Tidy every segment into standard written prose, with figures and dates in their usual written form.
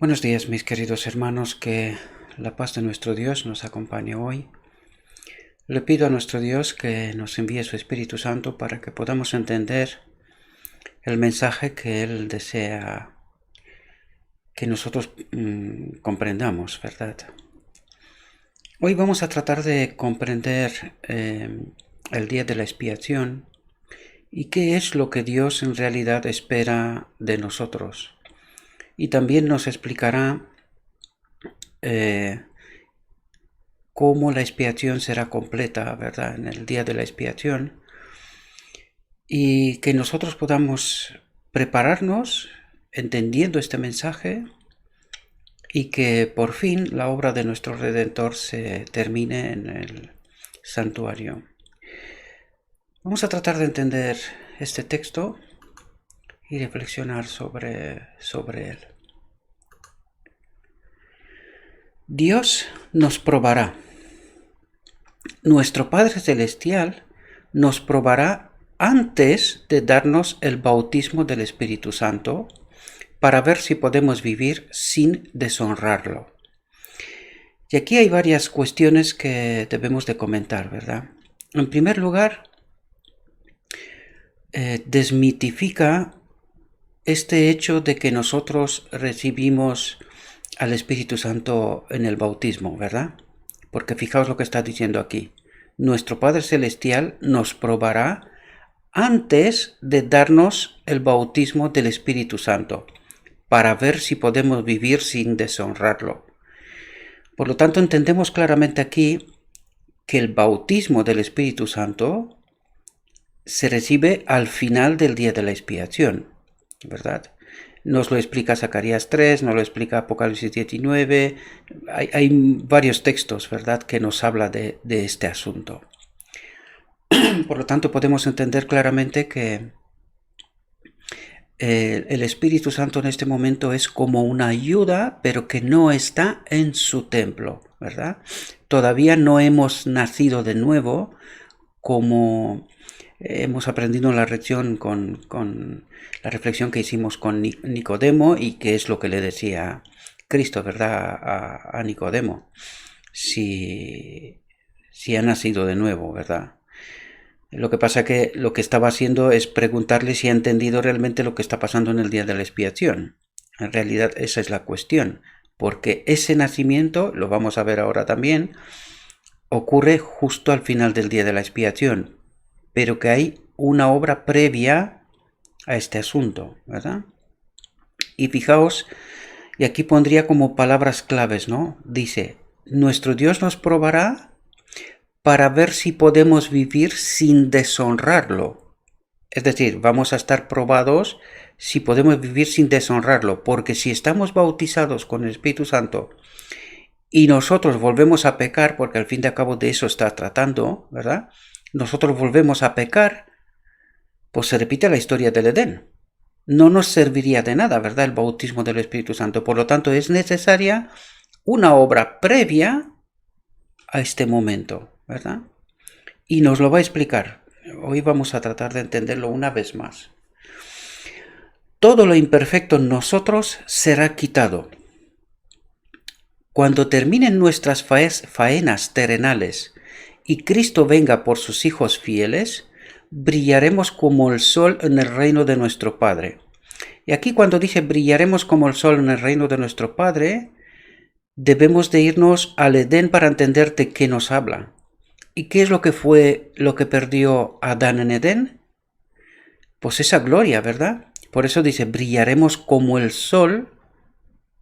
Buenos días, mis queridos hermanos, que la paz de nuestro Dios nos acompañe hoy. Le pido a nuestro Dios que nos envíe su Espíritu Santo para que podamos entender el mensaje que Él desea que nosotros comprendamos, ¿verdad? Hoy vamos a tratar de comprender el día de la expiación y qué es lo que Dios en realidad espera de nosotros. Y también nos explicará cómo la expiación será completa, ¿verdad? En el día de la expiación. Y que nosotros podamos prepararnos entendiendo este mensaje y que por fin la obra de nuestro Redentor se termine en el santuario. Vamos a tratar de entender este texto y reflexionar sobre él. Dios nos probará. Nuestro Padre Celestial nos probará antes de darnos el bautismo del Espíritu Santo para ver si podemos vivir sin deshonrarlo. Y aquí hay varias cuestiones que debemos de comentar, ¿verdad? En primer lugar, desmitifica este hecho de que nosotros recibimos al Espíritu Santo en el bautismo, ¿verdad? Porque fijaos lo que está diciendo aquí. Nuestro Padre Celestial nos probará antes de darnos el bautismo del Espíritu Santo, para ver si podemos vivir sin deshonrarlo. Por lo tanto, entendemos claramente aquí que el bautismo del Espíritu Santo se recibe al final del día de la expiación, ¿verdad? Nos lo explica Zacarías 3, nos lo explica Apocalipsis 19, hay varios textos, ¿verdad?, que nos habla de este asunto. Por lo tanto, podemos entender claramente que el Espíritu Santo en este momento es como una ayuda, pero que no está en su templo, ¿verdad? Todavía no hemos nacido de nuevo, como hemos aprendido en la reflexión con la reflexión que hicimos con Nicodemo, y que es lo que le decía Cristo, ¿verdad?, a Nicodemo, si ha nacido de nuevo, ¿verdad? Lo que pasa que lo que estaba haciendo es preguntarle si ha entendido realmente lo que está pasando en el día de la expiación. En realidad esa es la cuestión, porque ese nacimiento, lo vamos a ver ahora también, ocurre justo al final del día de la expiación, pero que hay una obra previa a este asunto, ¿verdad? Y fijaos, y aquí pondría como palabras claves, ¿no? Dice, nuestro Dios nos probará para ver si podemos vivir sin deshonrarlo. Es decir, vamos a estar probados si podemos vivir sin deshonrarlo, porque si estamos bautizados con el Espíritu Santo y nosotros volvemos a pecar, porque al fin y al cabo de eso está tratando, ¿verdad? Nosotros volvemos a pecar, pues se repite la historia del Edén. No nos serviría de nada, ¿verdad?, el bautismo del Espíritu Santo. Por lo tanto, es necesaria una obra previa a este momento, ¿verdad? Y nos lo va a explicar. Hoy vamos a tratar de entenderlo una vez más. Todo lo imperfecto en nosotros será quitado. Cuando terminen nuestras faenas terrenales y Cristo venga por sus hijos fieles, brillaremos como el sol en el reino de nuestro Padre. Y aquí cuando dice brillaremos como el sol en el reino de nuestro Padre, debemos de irnos al Edén para entender de qué nos habla. ¿Y qué es lo que fue lo que perdió Adán en Edén? Pues esa gloria, ¿verdad? Por eso dice, brillaremos como el sol,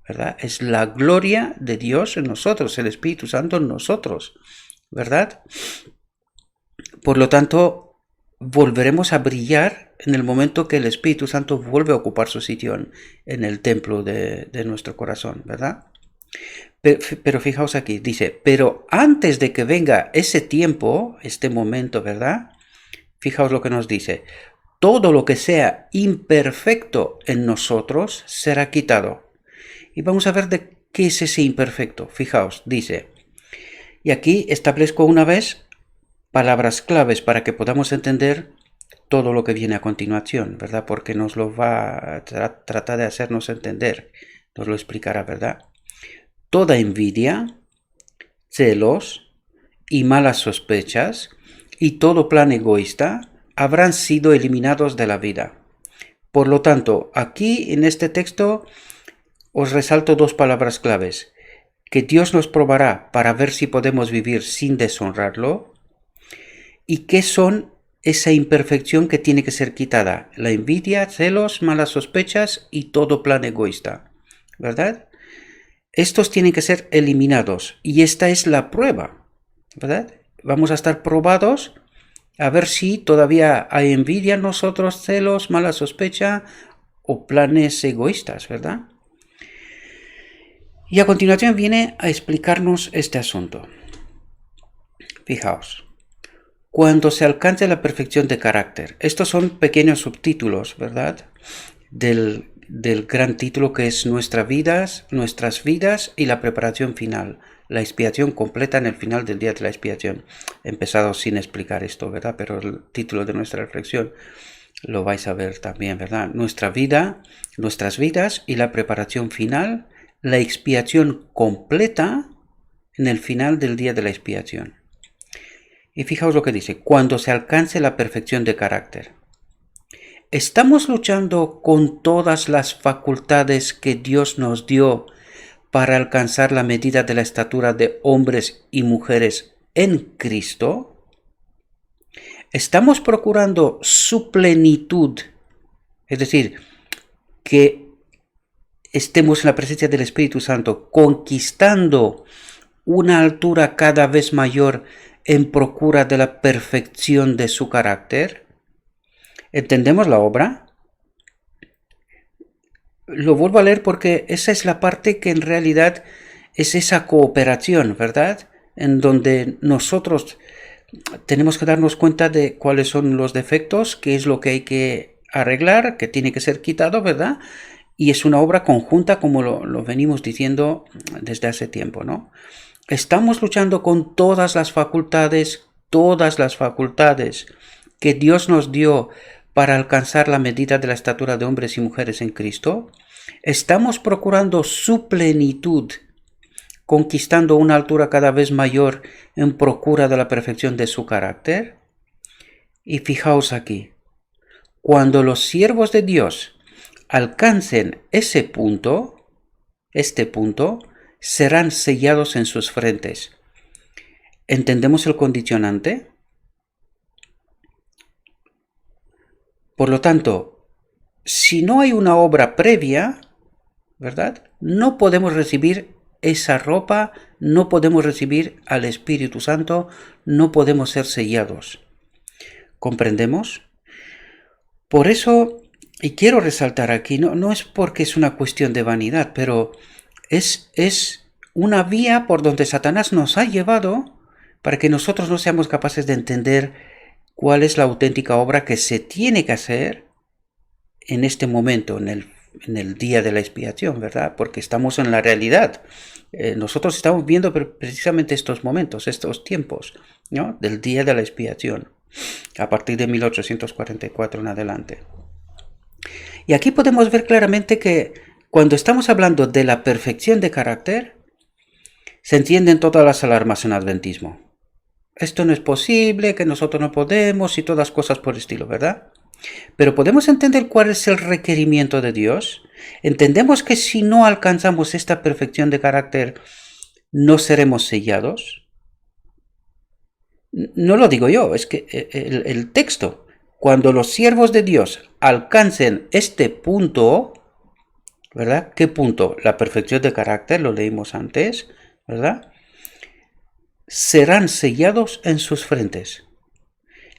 ¿verdad? Es la gloria de Dios en nosotros, el Espíritu Santo en nosotros, ¿verdad? Por lo tanto, volveremos a brillar en el momento que el Espíritu Santo vuelve a ocupar su sitio en el templo de nuestro corazón, ¿verdad? Pero fijaos aquí, dice, pero antes de que venga ese tiempo, este momento, ¿verdad? Fijaos lo que nos dice, todo lo que sea imperfecto en nosotros será quitado. Y vamos a ver de qué es ese imperfecto. Fijaos, dice, y aquí establezco una vez palabras claves para que podamos entender todo lo que viene a continuación, ¿verdad? Porque nos lo va a tratar de hacernos entender nos lo explicará, ¿verdad? Toda envidia, celos y malas sospechas y todo plan egoísta habrán sido eliminados de la vida. Por lo tanto, aquí en este texto os resalto dos palabras claves: que Dios nos probará para ver si podemos vivir sin deshonrarlo, y qué son esa imperfección que tiene que ser quitada: la envidia, celos, malas sospechas y todo plan egoísta, ¿verdad? Estos tienen que ser eliminados y esta es la prueba, ¿verdad? Vamos a estar probados a ver si todavía hay envidia en nosotros, celos, mala sospecha o planes egoístas, ¿verdad? Y a continuación viene a explicarnos este asunto. Fijaos, cuando se alcance la perfección de carácter. Estos son pequeños subtítulos, ¿verdad? Del gran título que es nuestras vidas y la preparación final. La expiación completa en el final del día de la expiación. He empezado sin explicar esto, ¿verdad? Pero el título de nuestra reflexión lo vais a ver también, ¿verdad? Nuestra vida, nuestras vidas y la preparación final. La expiación completa en el final del día de la expiación. Y fijaos lo que dice: cuando se alcance la perfección de carácter. ¿Estamos luchando con todas las facultades que Dios nos dio para alcanzar la medida de la estatura de hombres y mujeres en Cristo? ¿Estamos procurando su plenitud? Es decir, que estemos en la presencia del Espíritu Santo, conquistando una altura cada vez mayor en procura de la perfección de su carácter. ¿Entendemos la obra? Lo vuelvo a leer porque esa es la parte que en realidad es esa cooperación, ¿verdad? En donde nosotros tenemos que darnos cuenta de cuáles son los defectos, qué es lo que hay que arreglar, que tiene que ser quitado, ¿verdad? Y es una obra conjunta, como lo venimos diciendo desde hace tiempo, ¿no? Estamos luchando con todas las facultades que Dios nos dio para alcanzar la medida de la estatura de hombres y mujeres en Cristo. Estamos procurando su plenitud, conquistando una altura cada vez mayor en procura de la perfección de su carácter. Y fijaos aquí, cuando los siervos de Dios alcancen este punto, serán sellados en sus frentes. ¿Entendemos el condicionante? Por lo tanto, si no hay una obra previa, ¿verdad? No podemos recibir esa ropa, no podemos recibir al Espíritu Santo, no podemos ser sellados. ¿Comprendemos? Por eso, y quiero resaltar aquí, no es porque es una cuestión de vanidad, pero es una vía por donde Satanás nos ha llevado para que nosotros no seamos capaces de entender cuál es la auténtica obra que se tiene que hacer en este momento, en el día de la expiación, ¿verdad? Porque estamos en la realidad. Nosotros estamos viendo precisamente estos momentos, estos tiempos, ¿no? Del día de la expiación, a partir de 1844 en adelante. Y aquí podemos ver claramente que cuando estamos hablando de la perfección de carácter, se encienden todas las alarmas en adventismo. Esto no es posible, que nosotros no podemos y todas cosas por el estilo, ¿verdad? Pero podemos entender cuál es el requerimiento de Dios. Entendemos que si no alcanzamos esta perfección de carácter, no seremos sellados. No lo digo yo, es que el texto, cuando los siervos de Dios alcancen este punto, ¿verdad? ¿Qué punto? La perfección de carácter, lo leímos antes, ¿verdad? Serán sellados en sus frentes.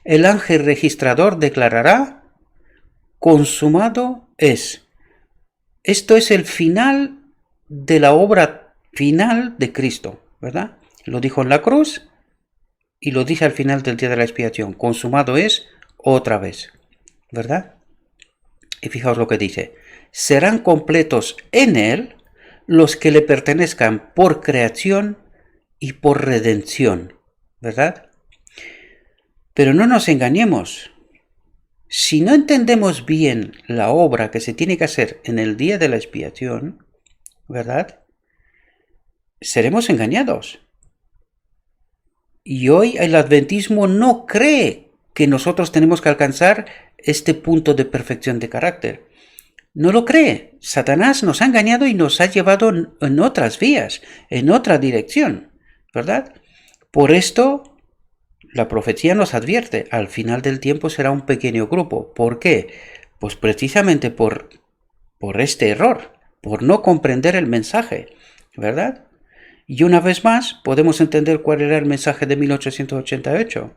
El ángel registrador declarará: consumado es. Esto es el final de la obra final de Cristo, ¿verdad? Lo dijo en la cruz y lo dice al final del día de la expiación. Consumado es otra vez, ¿verdad? Y fijaos lo que dice: serán completos en él los que le pertenezcan por creación y por redención, ¿verdad? Pero no nos engañemos. Si no entendemos bien la obra que se tiene que hacer en el día de la expiación, ¿verdad? Seremos engañados. Y hoy el adventismo no cree que nosotros tenemos que alcanzar este punto de perfección de carácter. No lo cree. Satanás nos ha engañado y nos ha llevado en otras vías, en otra dirección, ¿verdad? Por esto, la profecía nos advierte, al final del tiempo será un pequeño grupo. ¿Por qué? Pues precisamente por este error, por no comprender el mensaje, ¿verdad? Y una vez más, podemos entender cuál era el mensaje de 1888.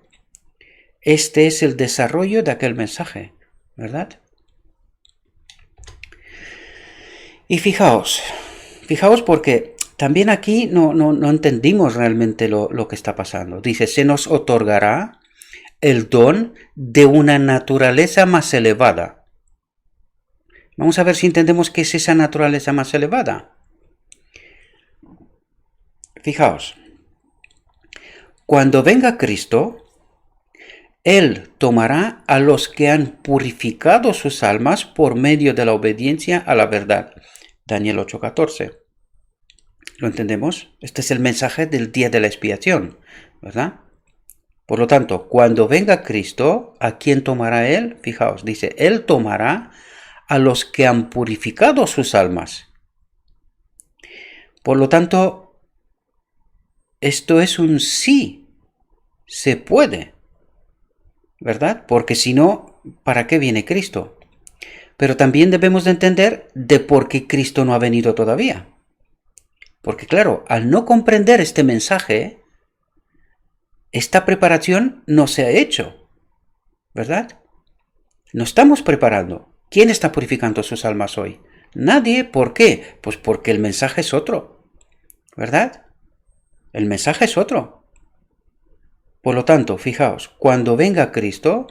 Este es el desarrollo de aquel mensaje, ¿verdad? Y fijaos porque también aquí no entendimos realmente lo que está pasando. Dice, se nos otorgará el don de una naturaleza más elevada. Vamos a ver si entendemos qué es esa naturaleza más elevada. Fijaos, cuando venga Cristo, Él tomará a los que han purificado sus almas por medio de la obediencia a la verdad. Daniel 8:14. ¿Lo entendemos? Este es el mensaje del día de la expiación, ¿verdad? Por lo tanto, cuando venga Cristo, ¿a quién tomará Él? Fijaos, dice, Él tomará a los que han purificado sus almas. Por lo tanto, esto es un sí, se puede, ¿verdad? Porque si no, ¿para qué viene Cristo? Pero también debemos de entender de por qué Cristo no ha venido todavía. Porque claro, al no comprender este mensaje, esta preparación no se ha hecho, ¿verdad? No estamos preparando. ¿Quién está purificando sus almas hoy? Nadie. ¿Por qué? Pues porque el mensaje es otro, ¿verdad? El mensaje es otro. Por lo tanto, fijaos, cuando venga Cristo,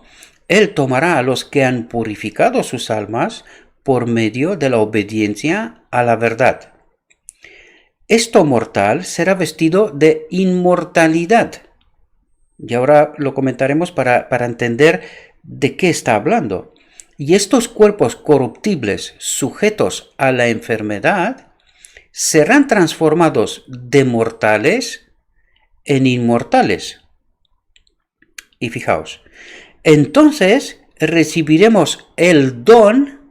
Él tomará a los que han purificado sus almas por medio de la obediencia a la verdad. Esto mortal será vestido de inmortalidad. Y ahora lo comentaremos para entender de qué está hablando. Y estos cuerpos corruptibles sujetos a la enfermedad serán transformados de mortales en inmortales. Y fijaos, entonces recibiremos el don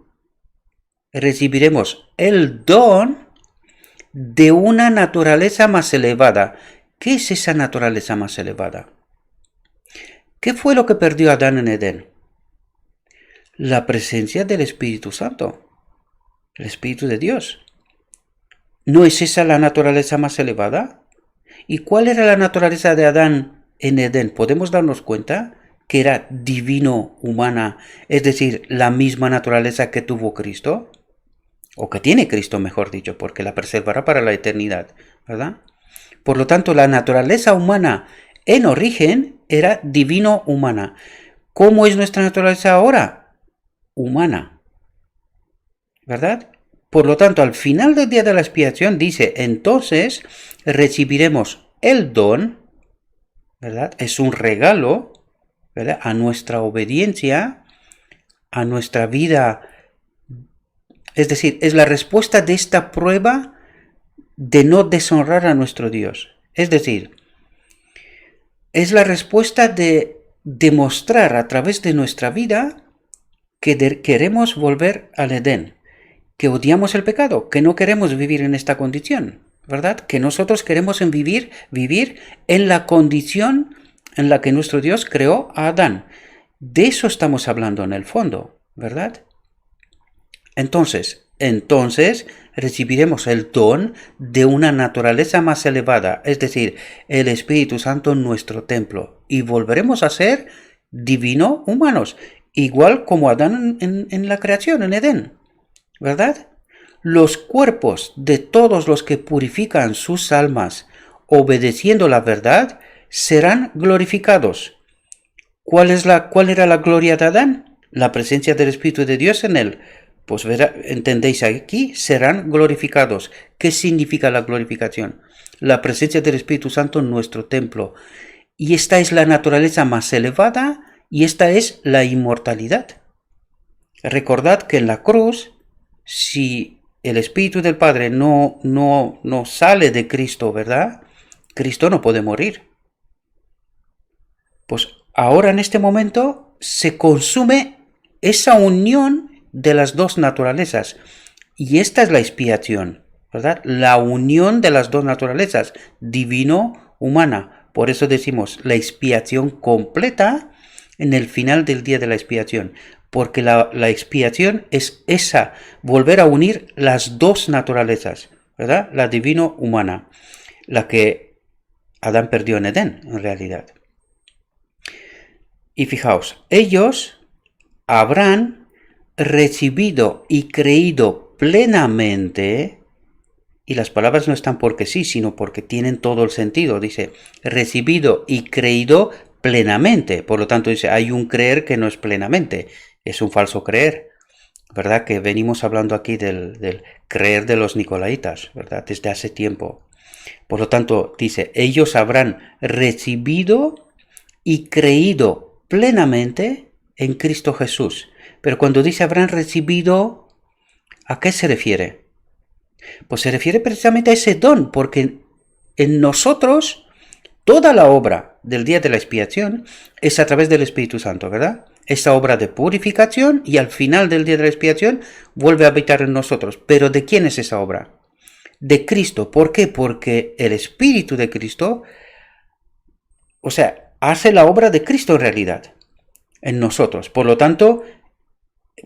de una naturaleza más elevada. ¿Qué es esa naturaleza más elevada? ¿Qué fue lo que perdió Adán en Edén? La presencia del Espíritu Santo, el Espíritu de Dios. ¿No es esa la naturaleza más elevada? ¿Y cuál era la naturaleza de Adán en Edén? ¿Podemos darnos cuenta que era divino, humana, es decir, la misma naturaleza que tuvo Cristo? O que tiene Cristo, mejor dicho, porque la preservará para la eternidad, ¿verdad? Por lo tanto, la naturaleza humana en origen era divino-humana. ¿Cómo es nuestra naturaleza ahora? Humana, ¿verdad? Por lo tanto, al final del día de la expiación dice, entonces recibiremos el don, ¿verdad? Es un regalo, ¿verdad? A nuestra obediencia, a nuestra vida. Es decir, es la respuesta de esta prueba de no deshonrar a nuestro Dios. Es decir, es la respuesta de demostrar a través de nuestra vida que queremos volver al Edén, que odiamos el pecado, que no queremos vivir en esta condición, ¿verdad? Que nosotros queremos vivir en la condición en la que nuestro Dios creó a Adán. De eso estamos hablando en el fondo, ¿verdad? Entonces recibiremos el don de una naturaleza más elevada, es decir, el Espíritu Santo en nuestro templo, y volveremos a ser divino humanos, igual como Adán en la creación, en Edén, ¿verdad? Los cuerpos de todos los que purifican sus almas, obedeciendo la verdad, serán glorificados. ¿Cuál era la gloria de Adán? La presencia del Espíritu de Dios en él. Pues entendéis aquí, serán glorificados. ¿Qué significa la glorificación? La presencia del Espíritu Santo en nuestro templo. Y esta es la naturaleza más elevada y esta es la inmortalidad. Recordad que en la cruz, si el Espíritu del Padre no sale de Cristo, ¿verdad? Cristo no puede morir. Pues ahora en este momento se consume esa unión de las dos naturalezas. Y esta es la expiación, ¿verdad? La unión de las dos naturalezas, divino-humana. Por eso decimos la expiación completa en el final del día de la expiación. Porque la expiación es esa, volver a unir las dos naturalezas, ¿verdad? La divino-humana, la que Adán perdió en Edén, en realidad. Y fijaos, ellos habrán recibido y creído plenamente, y las palabras no están porque sí, sino porque tienen todo el sentido. Dice, recibido y creído plenamente. Por lo tanto, dice, hay un creer que no es plenamente. Es un falso creer, ¿verdad? Que venimos hablando aquí del creer de los nicolaitas, ¿verdad? Desde hace tiempo. Por lo tanto, dice, ellos habrán recibido y creído plenamente en Cristo Jesús. Pero cuando dice habrán recibido, ¿a qué se refiere? Pues se refiere precisamente a ese don, porque en nosotros toda la obra del día de la expiación es a través del Espíritu Santo, ¿verdad? Esa obra de purificación y al final del día de la expiación vuelve a habitar en nosotros. ¿Pero de quién es esa obra? De Cristo. ¿Por qué? Porque el Espíritu de Cristo, o sea, hace la obra de Cristo en realidad en nosotros. Por lo tanto,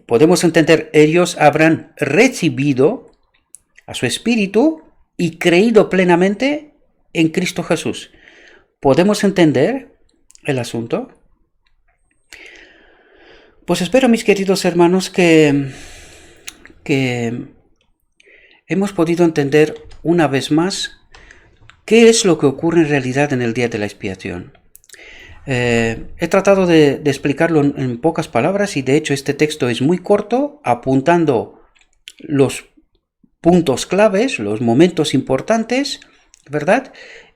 podemos entender, ellos habrán recibido a su Espíritu y creído plenamente en Cristo Jesús. ¿Podemos entender el asunto? Pues espero, mis queridos hermanos, que hemos podido entender una vez más qué es lo que ocurre en realidad en el día de la expiación. He tratado de explicarlo en pocas palabras y de hecho este texto es muy corto, apuntando los puntos claves, los momentos importantes, ¿verdad?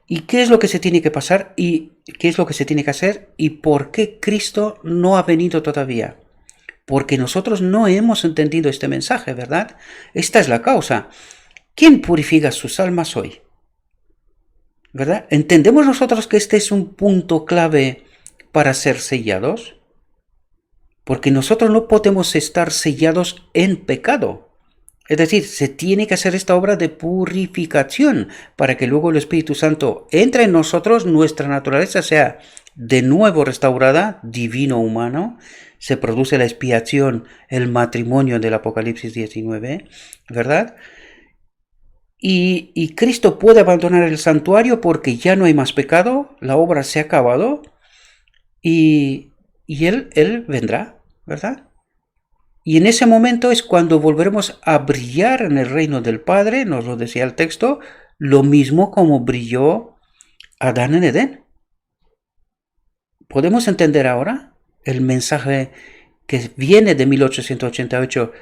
Y qué es lo que se tiene que pasar y qué es lo que se tiene que hacer y por qué Cristo no ha venido todavía. Porque nosotros no hemos entendido este mensaje, ¿verdad? Esta es la causa. ¿Quién purifica sus almas hoy? ¿Verdad? ¿Entendemos nosotros que este es un punto clave para ser sellados? Porque nosotros no podemos estar sellados en pecado. Es decir, se tiene que hacer esta obra de purificación para que luego el Espíritu Santo entre en nosotros, nuestra naturaleza sea de nuevo restaurada, divino-humano, se produce la expiación, el matrimonio del Apocalipsis 19, ¿verdad? Y Cristo puede abandonar el santuario porque ya no hay más pecado, la obra se ha acabado y Él vendrá, ¿verdad? Y en ese momento es cuando volveremos a brillar en el reino del Padre, nos lo decía el texto, lo mismo como brilló Adán en Edén. ¿Podemos entender ahora el mensaje que viene de 1888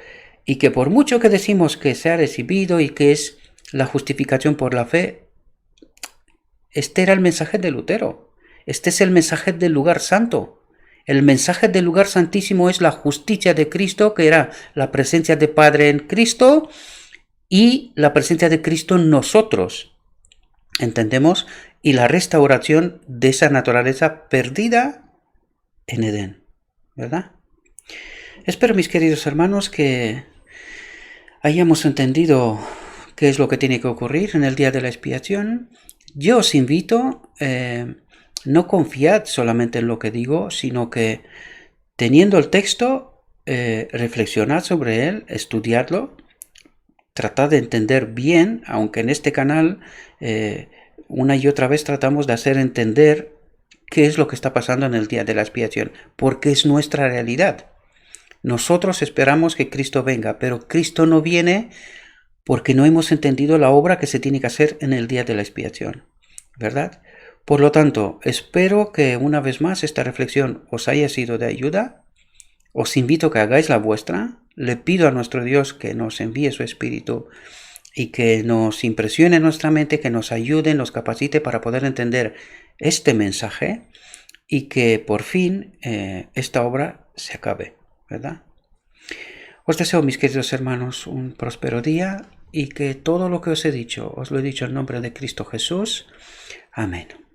y que por mucho que decimos que se ha recibido y que es la justificación por la fe, este era el mensaje de Lutero, este es el mensaje del lugar santo? El mensaje del lugar santísimo es la justicia de Cristo, que era la presencia de Padre en Cristo y la presencia de Cristo en nosotros. ¿Entendemos? Y la restauración de esa naturaleza perdida en Edén, ¿verdad? Espero, mis queridos hermanos, que hayamos entendido qué es lo que tiene que ocurrir en el día de la expiación. Yo os invito, no confiad solamente en lo que digo, sino que teniendo el texto, reflexionad sobre él, estudiadlo, tratad de entender bien, aunque en este canal una y otra vez tratamos de hacer entender qué es lo que está pasando en el día de la expiación, porque es nuestra realidad. Nosotros esperamos que Cristo venga, pero Cristo no viene porque no hemos entendido la obra que se tiene que hacer en el día de la expiación, ¿verdad? Por lo tanto, espero que una vez más esta reflexión os haya sido de ayuda. Os invito a que hagáis la vuestra. Le pido a nuestro Dios que nos envíe su Espíritu y que nos impresione nuestra mente, que nos ayude, nos capacite para poder entender este mensaje y que por fin esta obra se acabe, ¿verdad? Os deseo, mis queridos hermanos, un próspero día y que todo lo que os he dicho, os lo he dicho en nombre de Cristo Jesús. Amén.